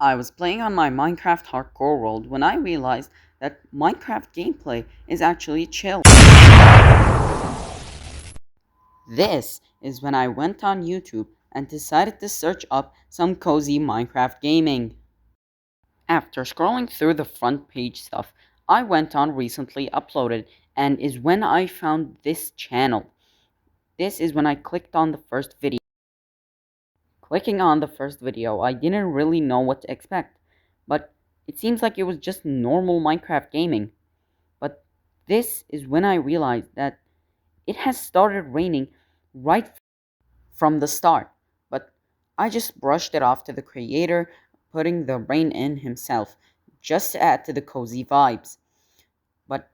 I was playing on my Minecraft hardcore world when I realized that Minecraft gameplay is actually chill. This is when I went on YouTube and decided to search up some cozy Minecraft gaming. After scrolling through the front page stuff, I went on recently uploaded and is when I found this channel. This is when I clicked on the first video. Clicking on the first video, I didn't really know what to expect, but it seems like it was just normal Minecraft gaming. But this is when I realized that it has started raining right from the start, but I just brushed it off to the creator, putting the rain in himself, just to add to the cozy vibes. But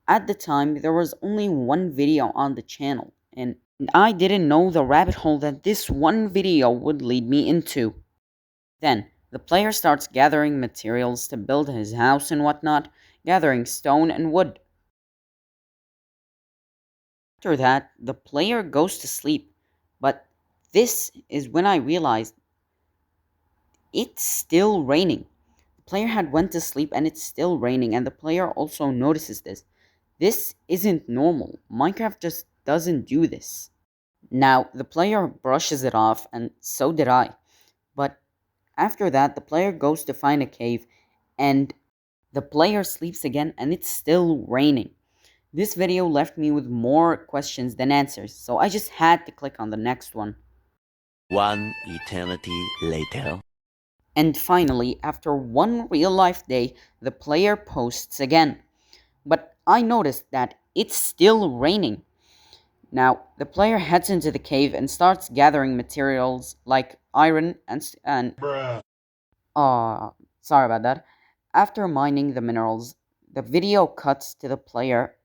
at the time, there was only one video on the channel, and I didn't know the rabbit hole that this one video would lead me into. Then, the player starts gathering materials to build his house and whatnot, gathering stone and wood. After that, the player goes to sleep, but this is when I realized it's still raining. The player had went to sleep and it's still raining, and the player also notices this. This isn't normal. Minecraft just doesn't do this. Now, the player brushes it off, and so did I. But after that, the player goes to find a cave, and the player sleeps again, and it's still raining. This video left me with more questions than answers, so I just had to click on the next one. One eternity later. And finally, after one real-life day, the player posts again. But I noticed that it's still raining. Now, the player heads into the cave and starts gathering materials like iron and sorry about that. After mining the minerals, the video cuts to the player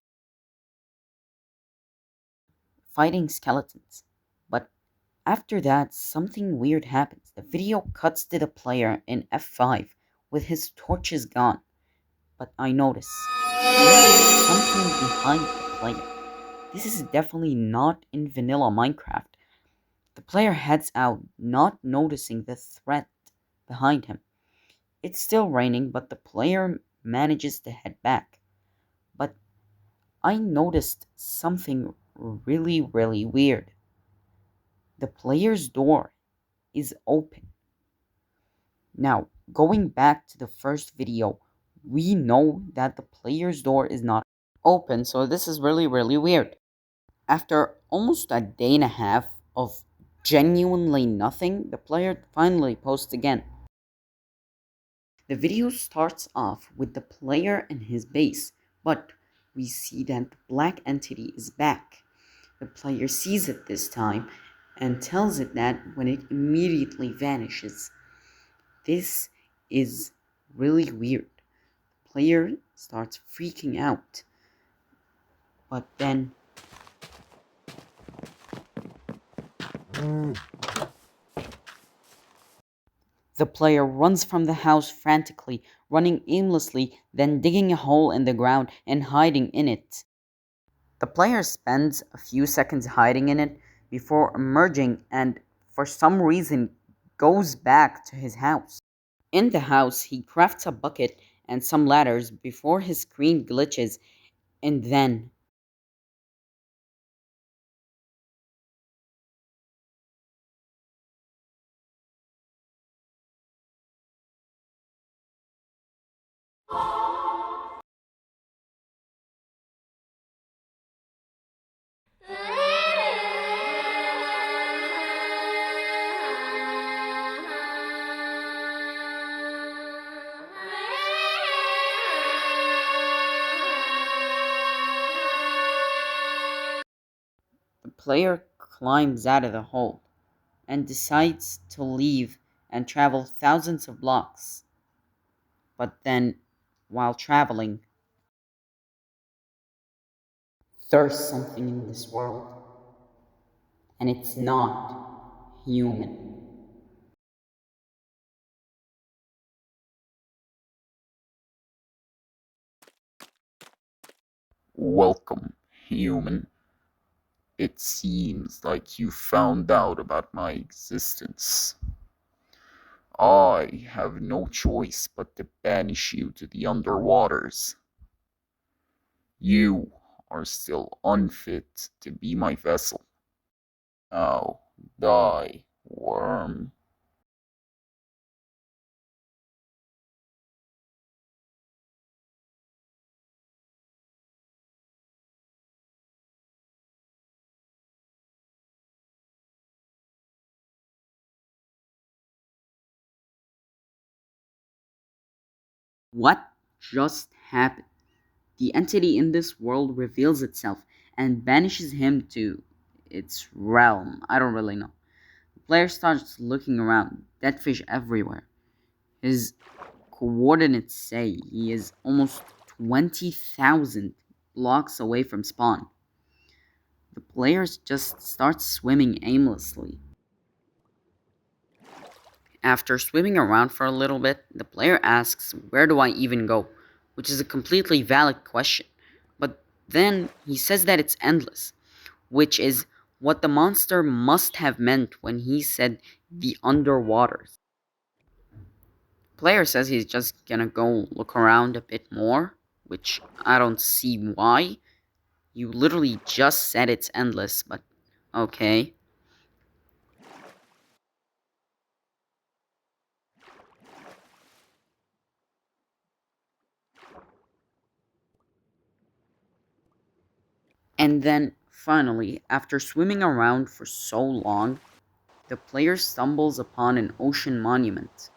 fighting skeletons. But after that, something weird happens. The video cuts to the player in F5 with his torches gone. But I notice there's something behind the player. This is definitely not in vanilla Minecraft. The player heads out, not noticing the threat behind him. It's still raining, but the player manages to head back. But I noticed something really weird. The player's door is open. Now, going back to the first video, we know that the player's door is not open, so this is really weird. After almost a day and a half of genuinely nothing, the player finally posts again. The video starts off with the player and his base, but we see that the black entity is back. The player sees it this time and tells it that when it immediately vanishes. This is really weird. The player starts freaking out. But then the player runs from the house frantically, running aimlessly, then digging a hole in the ground and hiding in it. The player spends a few seconds hiding in it before emerging and, for some reason, goes back to his house. In the house, he crafts a bucket and some ladders before his screen glitches, and then the player climbs out of the hole and decides to leave and travel thousands of blocks. But then, while traveling, there's something in this world, and it's not human. Welcome, human. It seems like you found out about my existence. I have no choice but to banish you to the underwaters. You are still unfit to be my vessel. Now, die, worm. What just happened? The entity in this world reveals itself and banishes him to its realm. I don't really know. The player starts looking around, dead fish everywhere. His coordinates say he is almost 20,000 blocks away from spawn. The players just start swimming aimlessly. After swimming around for a little bit, the player asks, "Where do I even go?" Which is a completely valid question. But then he says that it's endless, which is what the monster must have meant when he said the underwaters. Player says he's just gonna go look around a bit more, which I don't see why. You literally just said it's endless, but okay. And then, finally, after swimming around for so long, the player stumbles upon an ocean monument.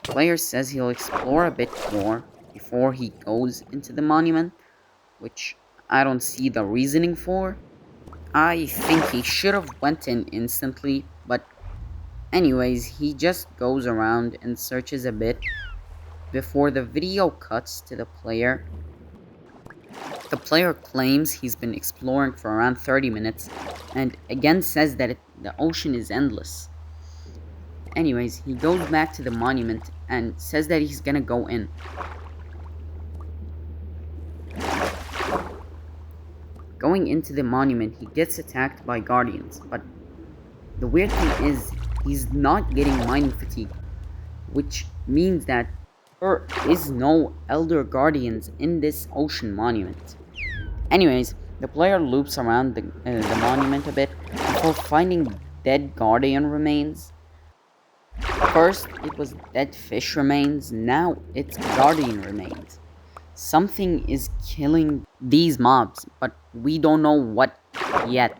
Player says he'll explore a bit more before he goes into the monument, which I don't see the reasoning for. I think he should have went in instantly, but anyways, he just goes around and searches a bit before the video cuts to the player. The player claims he's been exploring for around 30 minutes and again says that the ocean is endless. Anyways, he goes back to the monument and says that he's gonna go in. Going into the monument, he gets attacked by guardians, but the weird thing is, he's not getting mining fatigue, which means that there is no elder guardians in this ocean monument. Anyways, the player loops around the monument a bit before finding dead guardian remains. First, it was dead fish remains, now it's guardian remains. Something is killing these mobs, but we don't know what yet.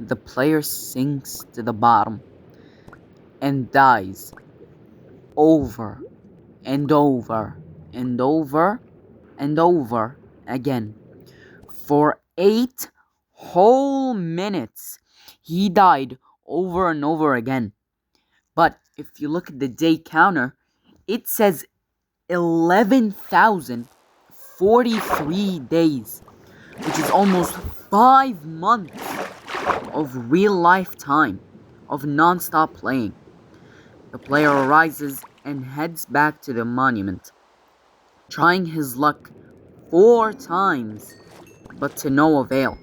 the player sinks to the bottom and dies over and over and over and over again. For 8 whole minutes, he died over and over again. But if you look at the day counter, it says 11,043 days, which is almost 5 months of real life time of non-stop playing. The player arises and heads back to the monument, trying his luck 4 times, but to no avail.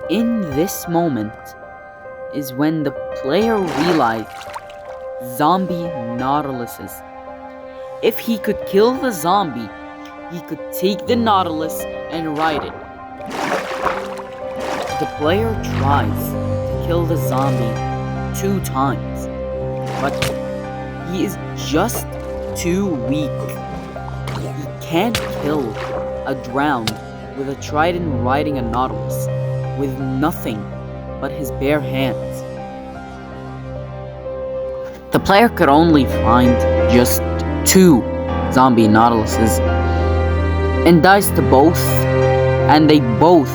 In this moment is when the player realized zombie Nautiluses. If he could kill the zombie, he could take the Nautilus and ride it. The player tries to kill the zombie 2 times, but he is just too weak. He can't kill a drowned with a trident riding a Nautilus with nothing but his bare hands. The player could only find just 2 zombie Nautiluses and dies to both, and they both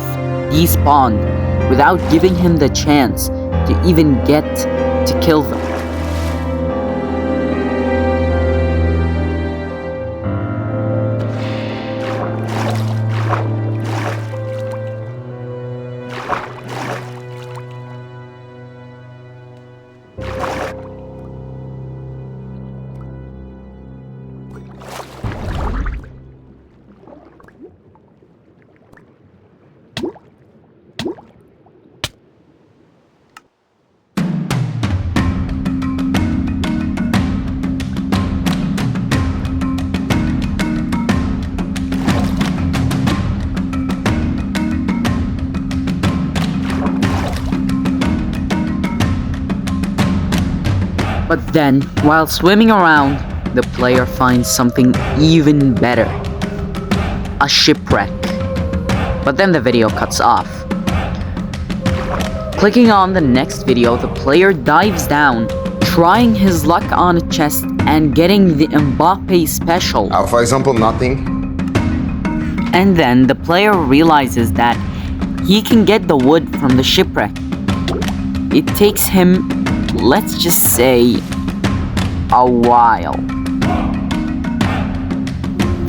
despawned without giving him the chance to even get to kill them. But then, while swimming around, the player finds something even better. A shipwreck. But then the video cuts off. Clicking on the next video, the player dives down, trying his luck on a chest and getting the Mbappe special. For example, nothing. And then the player realizes that he can get the wood from the shipwreck. It takes him, let's just say, a while.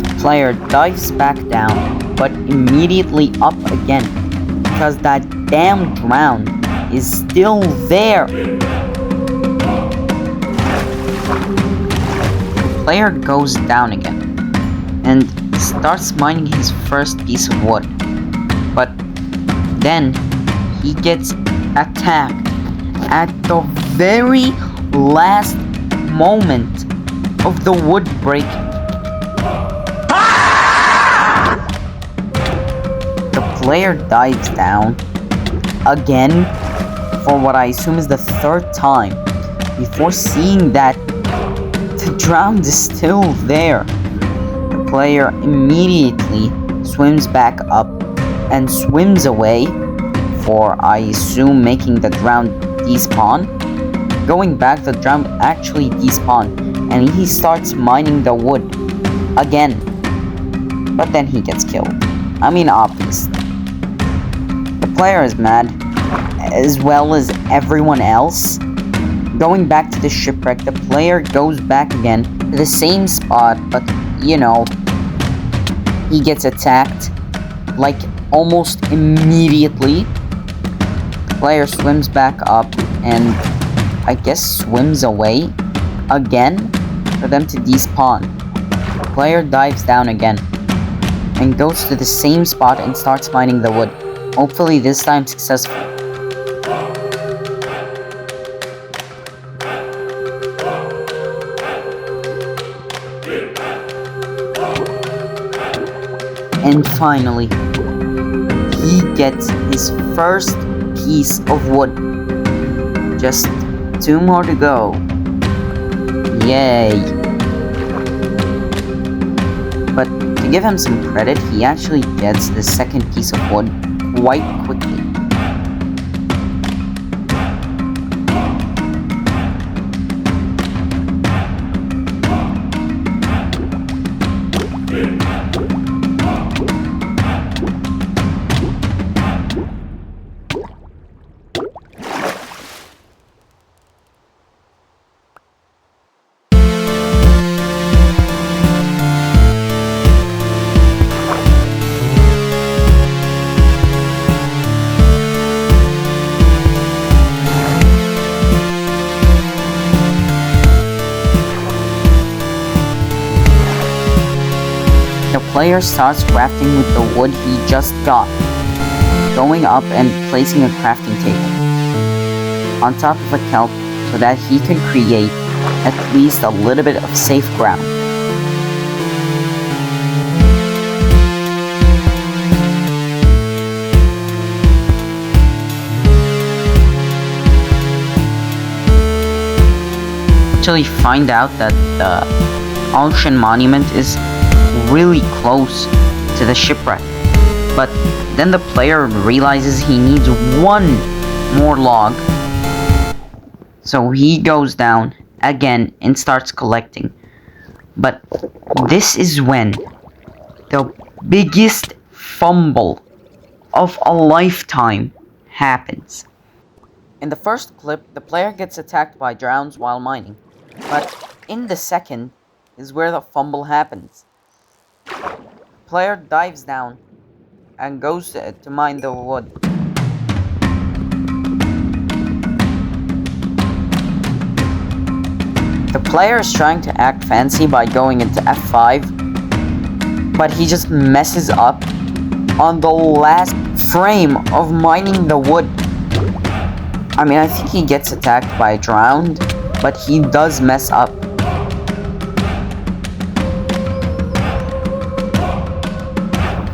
The player dives back down, but immediately up again, because that damn drown is still there. The player goes down again, and starts mining his first piece of wood. But then he gets attacked at the very last moment of the wood breaking. The player dives down again for what I assume is the third time before seeing that the drown is still there. The player immediately swims back up and swims away for, I assume, making the drown despawn. Going back, the drown actually despawned, and he starts mining the wood again. But then he gets killed. I mean, obviously. The player is mad, as well as everyone else. Going back to the shipwreck, the player goes back again to the same spot, but, you know, he gets attacked, like, almost immediately. The player swims back up and I guess swims away again for them to despawn. The player dives down again and goes to the same spot and starts mining the wood. Hopefully this time successful. And finally, he gets his first piece of wood. Just 2 more to go. Yay. But to give him some credit, he actually gets the second piece of wood quite quickly. The player starts crafting with the wood he just got, going up and placing a crafting table on top of a kelp so that he can create at least a little bit of safe ground. Actually find out that the ocean monument is really close to the shipwreck, but then the player realizes he needs 1 more log, so he goes down again and starts collecting. But this is when the biggest fumble of a lifetime happens. In the first clip, the player gets attacked by drowns while mining, but in the second is where the fumble happens. Player dives down and goes to mine the wood. The player is trying to act fancy by going into F5, but he just messes up on the last frame of mining the wood. I mean, I think he gets attacked by a drowned, but he does mess up.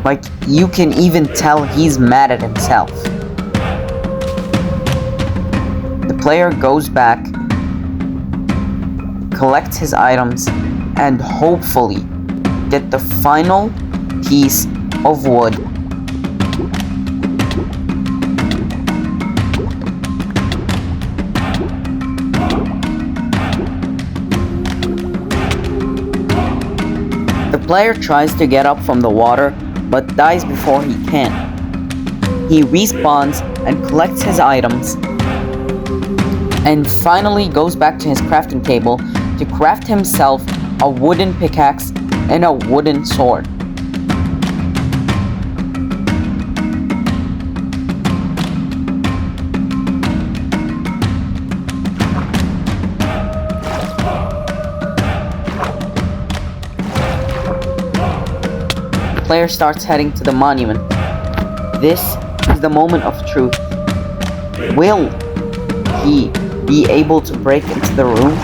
Like, you can even tell he's mad at himself. The player goes back collect his items, and hopefully get the final piece of wood. The player tries to get up from the water, but dies before he can. He respawns and collects his items, and finally goes back to his crafting table to craft himself a wooden pickaxe and a wooden sword. The player starts heading to the monument. This is the moment of truth. Will he be able to break into the room?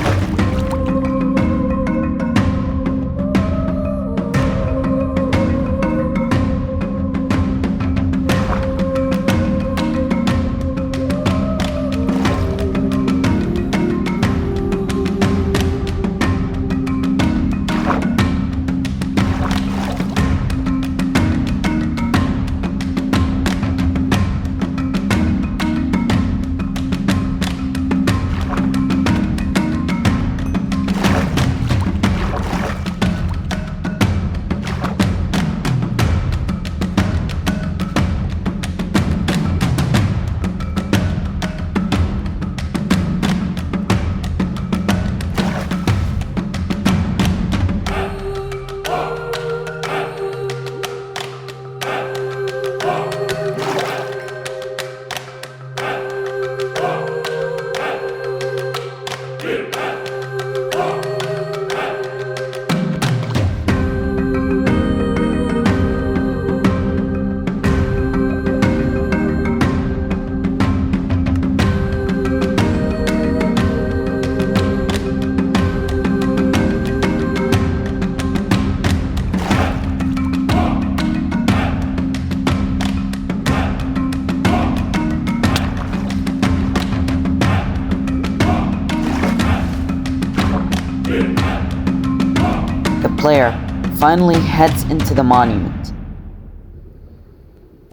The player finally heads into the monument,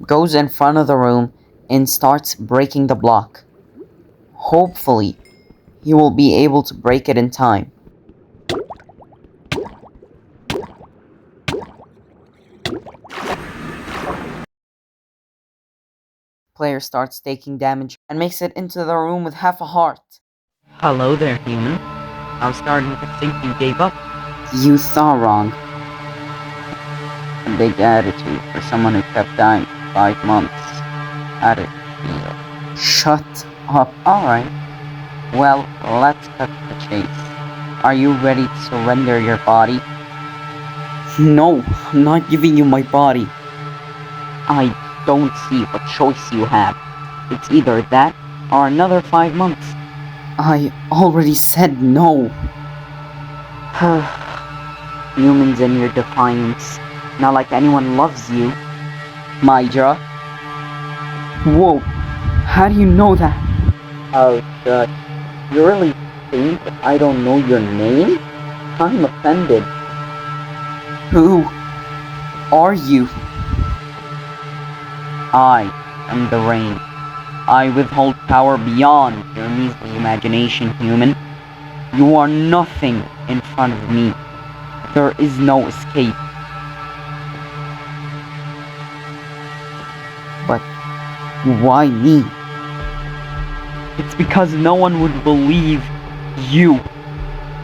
goes in front of the room, and starts breaking the block. Hopefully, he will be able to break it in time. Player starts taking damage and makes it into the room with half a heart. Hello there, human. I was starting to think you gave up. You thought wrong. A big attitude for someone who kept dying for 5 months. How'd it feel? Shut up. Alright. Well, let's cut to the chase. Are you ready to surrender your body? No, I'm not giving you my body. I don't see what choice you have. It's either that or another 5 months. I already said no. Humans and your defiance. Not like anyone loves you. Mydra. Whoa, how do you know that? Oh, God. You really think I don't know your name? I'm offended. Who are you? I am the rain. I withhold power beyond your measly imagination, human. You are nothing in front of me. There is no escape. But why me? It's because no one would believe you.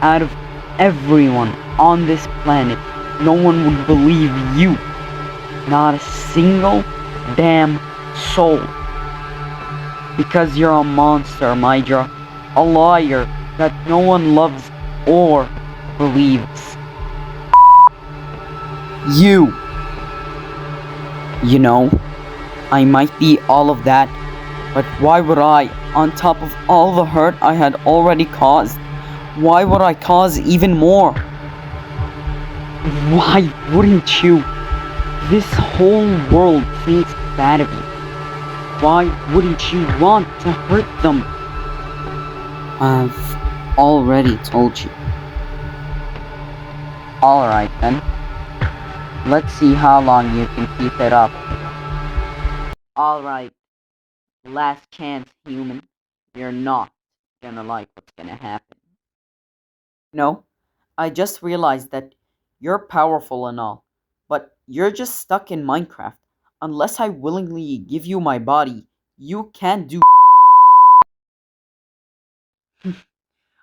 Out of everyone on this planet, no one would believe you. Not a single damn soul. Because you're a monster, Mydra. A liar that no one loves or believes. You know, I might be all of that, but why would I, on top of all the hurt I had already caused, why would I cause even more? Why wouldn't you? This whole world thinks bad of you. Why wouldn't you want to hurt them? I've already told you. Alright then. Let's see how long you can keep it up. Alright. Last chance, human. You're not gonna like what's gonna happen. No, I just realized that you're powerful and all, but you're just stuck in Minecraft. Unless I willingly give you my body, you can't do.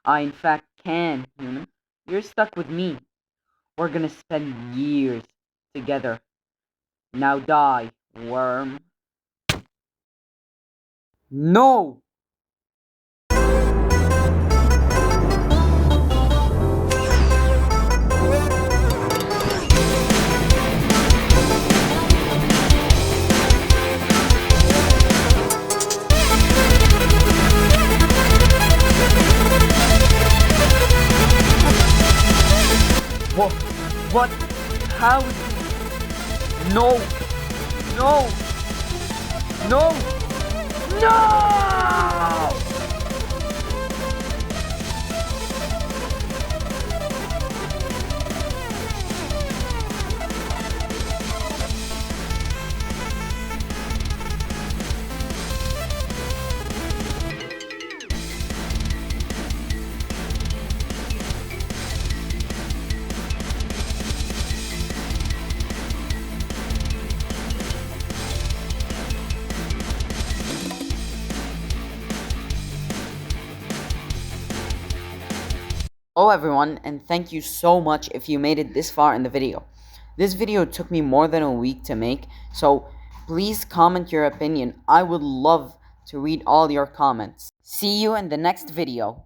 I in fact can, human. You're stuck with me. We're gonna spend years together. Now die, worm. No! What? What? How is this? No! No! No! No! Hello everyone, and thank you so much if you made it this far in the video. This video took me more than a week to make, so please comment your opinion. I would love to read all your comments. See you in the next video.